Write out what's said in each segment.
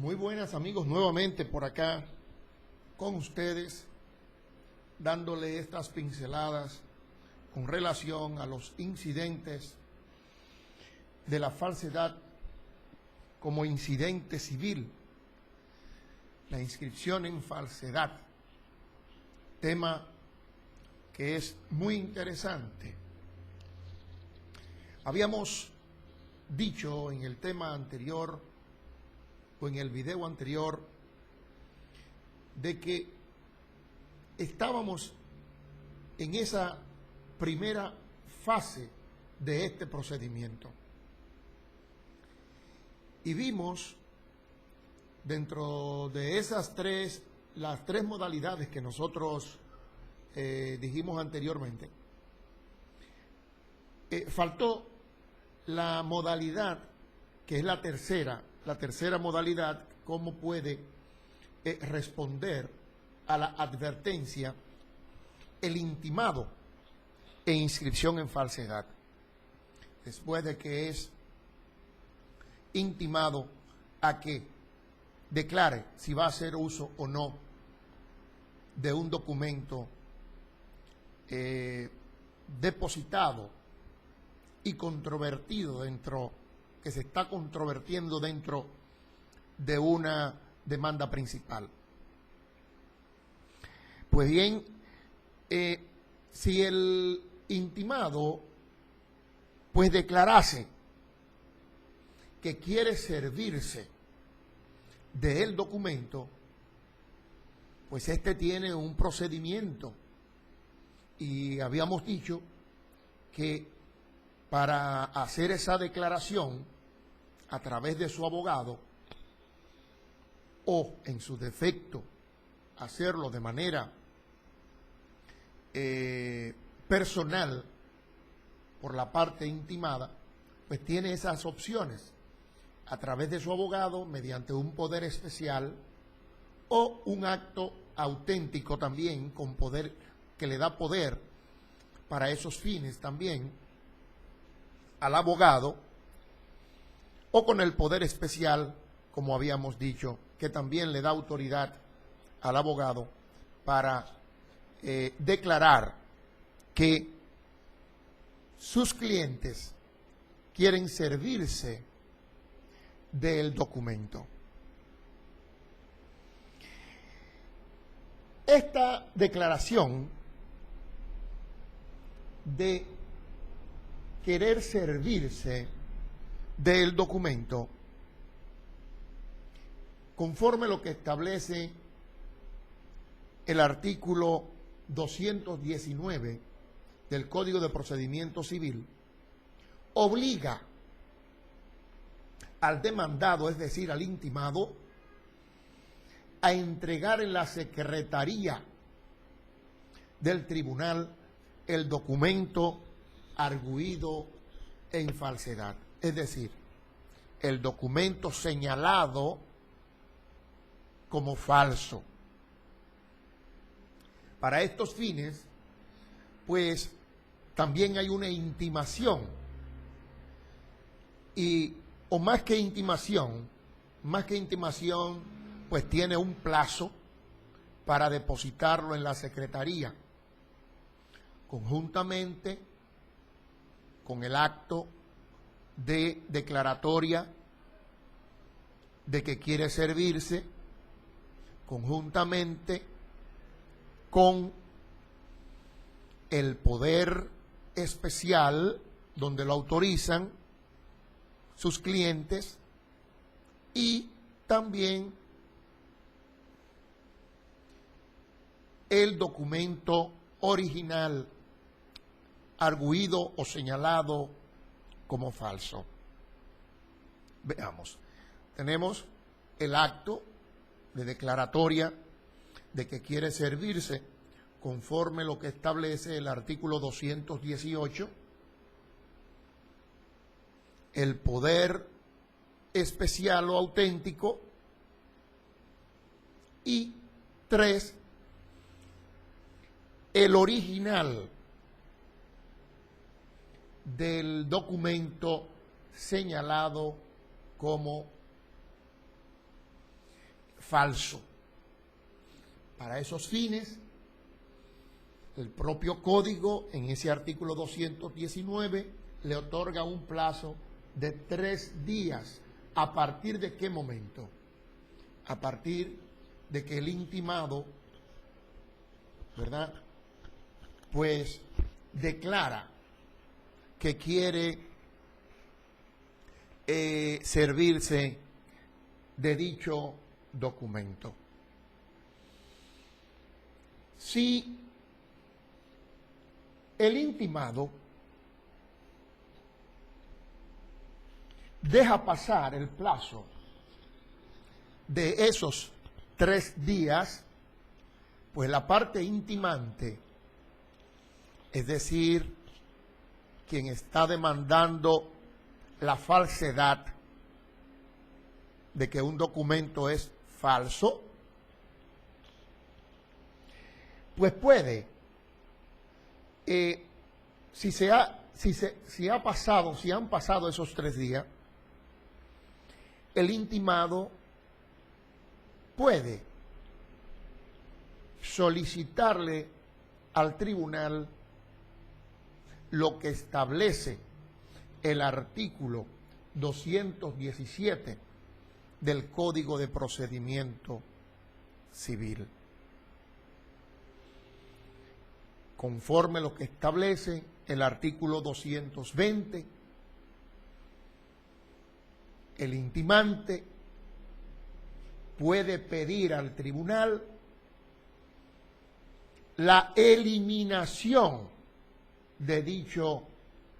Muy buenas amigos, nuevamente por acá con ustedes, dándole estas pinceladas con relación a los incidentes de la falsedad como incidente civil, la inscripción en falsedad, tema que es muy interesante. Habíamos dicho en el tema anterior o en el video anterior de que estábamos en esa primera fase de este procedimiento y vimos dentro de esas las tres modalidades que nosotros dijimos anteriormente, faltó la modalidad que es la tercera modalidad, cómo puede responder a la advertencia el intimado e inscripción en falsedad. Después de que es intimado a que declare si va a hacer uso o no de un documento depositado y controvertido que se está controvertiendo dentro de una demanda principal. Pues bien, si el intimado pues declarase que quiere servirse del documento, pues este tiene un procedimiento y habíamos dicho que para hacer esa declaración a través de su abogado o en su defecto hacerlo de manera personal por la parte intimada, pues tiene esas opciones a través de su abogado mediante un poder especial o un acto auténtico también con poder que le da poder para esos fines también al abogado, o con el poder especial, como habíamos dicho, que también le da autoridad al abogado para declarar que sus clientes quieren servirse del documento. Esta declaración de querer servirse del documento, conforme lo que establece el artículo 219 del Código de Procedimiento Civil, obliga al demandado, es decir, al intimado, a entregar en la secretaría del tribunal el documento arguido en falsedad, es decir, el documento señalado como falso. Para estos fines, pues también hay una intimación o más que intimación, pues tiene un plazo para depositarlo en la secretaría, conjuntamente con el acto de declaratoria de que quiere servirse, conjuntamente con el poder especial donde lo autorizan sus clientes y también el documento original arguido o señalado como falso. Veamos, tenemos el acto de declaratoria de que quiere servirse conforme lo que establece el artículo 218, el poder especial o auténtico, y 3, el original del documento señalado como falso. Para esos fines, el propio código, en ese artículo 219, le otorga un plazo de 3 días. ¿A partir de qué momento? A partir de que el intimado, ¿verdad?, pues declara que quiere servirse de dicho documento. Si el intimado deja pasar el plazo de esos 3 días, pues la parte intimante, es decir, quien está demandando la falsedad de que un documento es falso, pues puede, si han pasado esos 3 días, el intimado puede solicitarle al tribunal lo que establece el artículo 217 del Código de Procedimiento Civil. Conforme lo que establece el artículo 220, el intimante puede pedir al tribunal la eliminación de dicho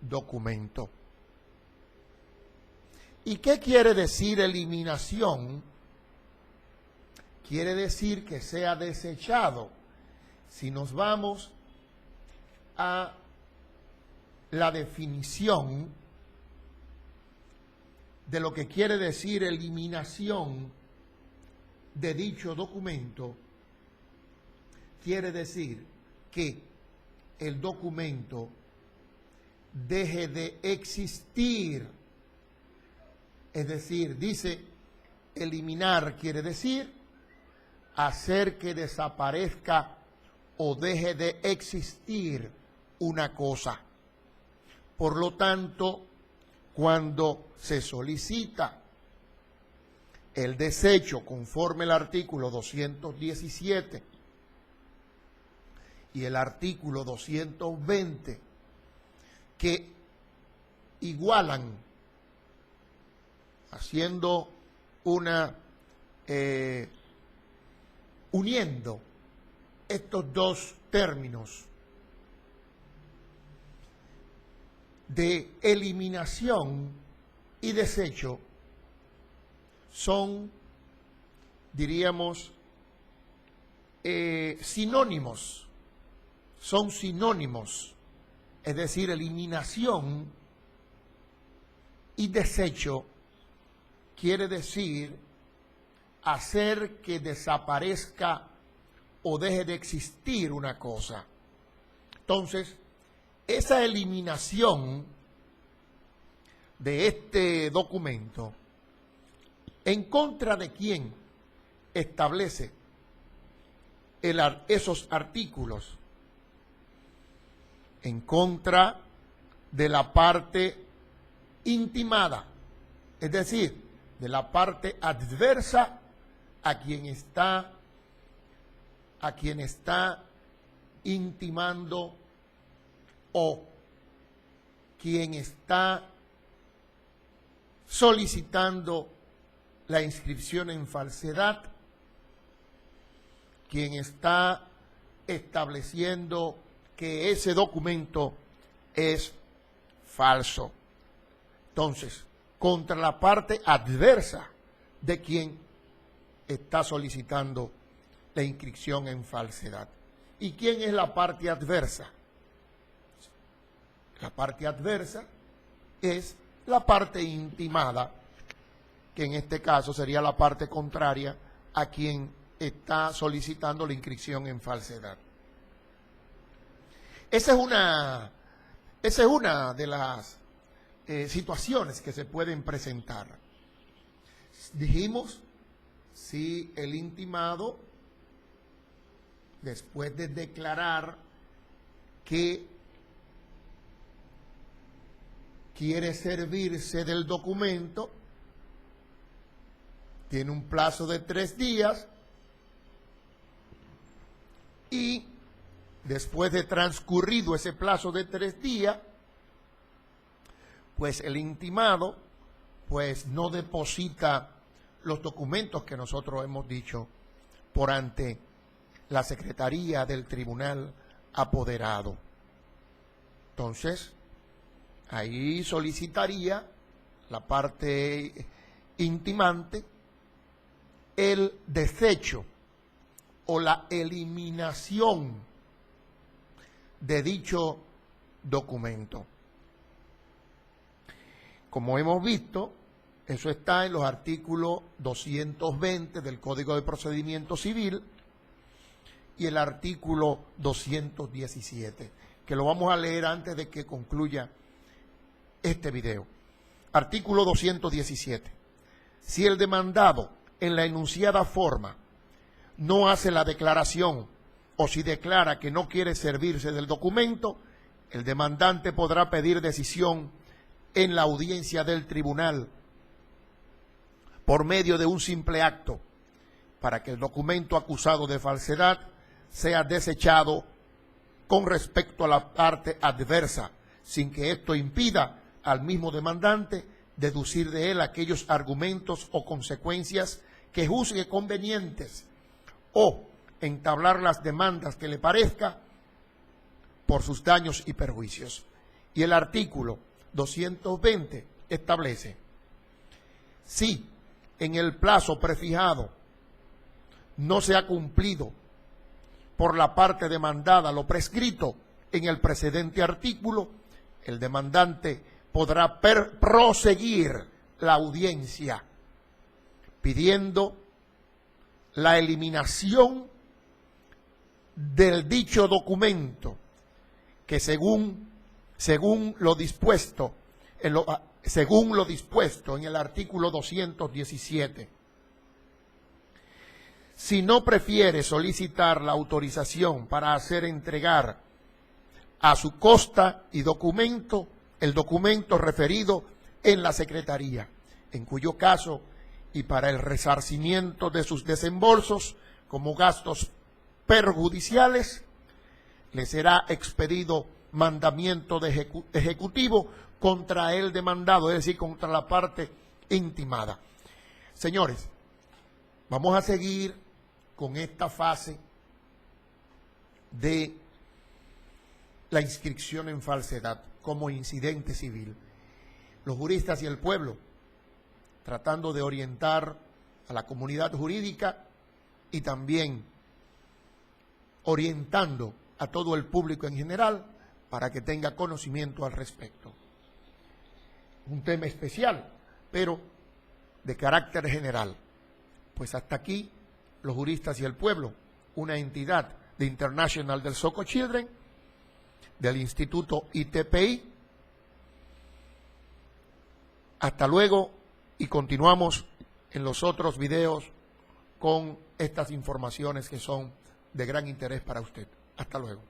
documento. ¿Y qué quiere decir eliminación? Quiere decir que sea desechado. Si nos vamos a la definición de lo que quiere decir eliminación de dicho documento, quiere decir que el documento deje de existir. Es decir, dice, eliminar quiere decir hacer que desaparezca o deje de existir una cosa. Por lo tanto, cuando se solicita el desecho conforme al artículo 217 y el artículo 220, que igualan, haciendo una, uniendo estos dos términos de eliminación y desecho, son, diríamos, sinónimos, son sinónimos, es decir, eliminación y desecho quiere decir hacer que desaparezca o deje de existir una cosa. Entonces, esa eliminación de este documento, ¿en contra de quién establece esos artículos? En contra de la parte intimada, es decir, de la parte adversa a quien está intimando o quien está solicitando la inscripción en falsedad, quien está estableciendo que ese documento es falso. Entonces, contra la parte adversa de quien está solicitando la inscripción en falsedad. ¿Y quién es la parte adversa? La parte adversa es la parte intimada, que en este caso sería la parte contraria a quien está solicitando la inscripción en falsedad. Esa es una de las situaciones que se pueden presentar. Dijimos, si el intimado, después de declarar que quiere servirse del documento, tiene un plazo de 3 días y después de transcurrido ese plazo de 3 días, pues el intimado pues no deposita los documentos que nosotros hemos dicho por ante la Secretaría del Tribunal Apoderado. Entonces, ahí solicitaría la parte intimante el desecho o la eliminación de dicho documento. Como hemos visto, eso está en los artículos 220 del Código de Procedimiento Civil y el artículo 217, que lo vamos a leer antes de que concluya este video. Artículo 217. Si el demandado en la enunciada forma no hace la declaración o si declara que no quiere servirse del documento, el demandante podrá pedir decisión en la audiencia del tribunal por medio de un simple acto para que el documento acusado de falsedad sea desechado con respecto a la parte adversa, sin que esto impida al mismo demandante deducir de él aquellos argumentos o consecuencias que juzgue convenientes o entablar las demandas que le parezca por sus daños y perjuicios. Y el artículo 220 establece: si en el plazo prefijado no se ha cumplido por la parte demandada lo prescrito en el precedente artículo, el demandante podrá proseguir la audiencia pidiendo la eliminación del dicho documento que según lo dispuesto en el artículo 217. Si no prefiere solicitar la autorización para hacer entregar a su costa y documento el documento referido en la Secretaría, en cuyo caso y para el resarcimiento de sus desembolsos como gastos perjudiciales, le será expedido mandamiento de ejecutivo contra el demandado, es decir, contra la parte intimada. Señores, vamos a seguir con esta fase de la inscripción en falsedad como incidente civil. Los juristas y el pueblo, tratando de orientar a la comunidad jurídica y también orientando a todo el público en general para que tenga conocimiento al respecto. Un tema especial, pero de carácter general. Pues hasta aquí, los juristas y el pueblo, una entidad de International del Soco Children, del Instituto ITPI. Hasta luego y continuamos en los otros videos con estas informaciones que son de gran interés para usted. Hasta luego.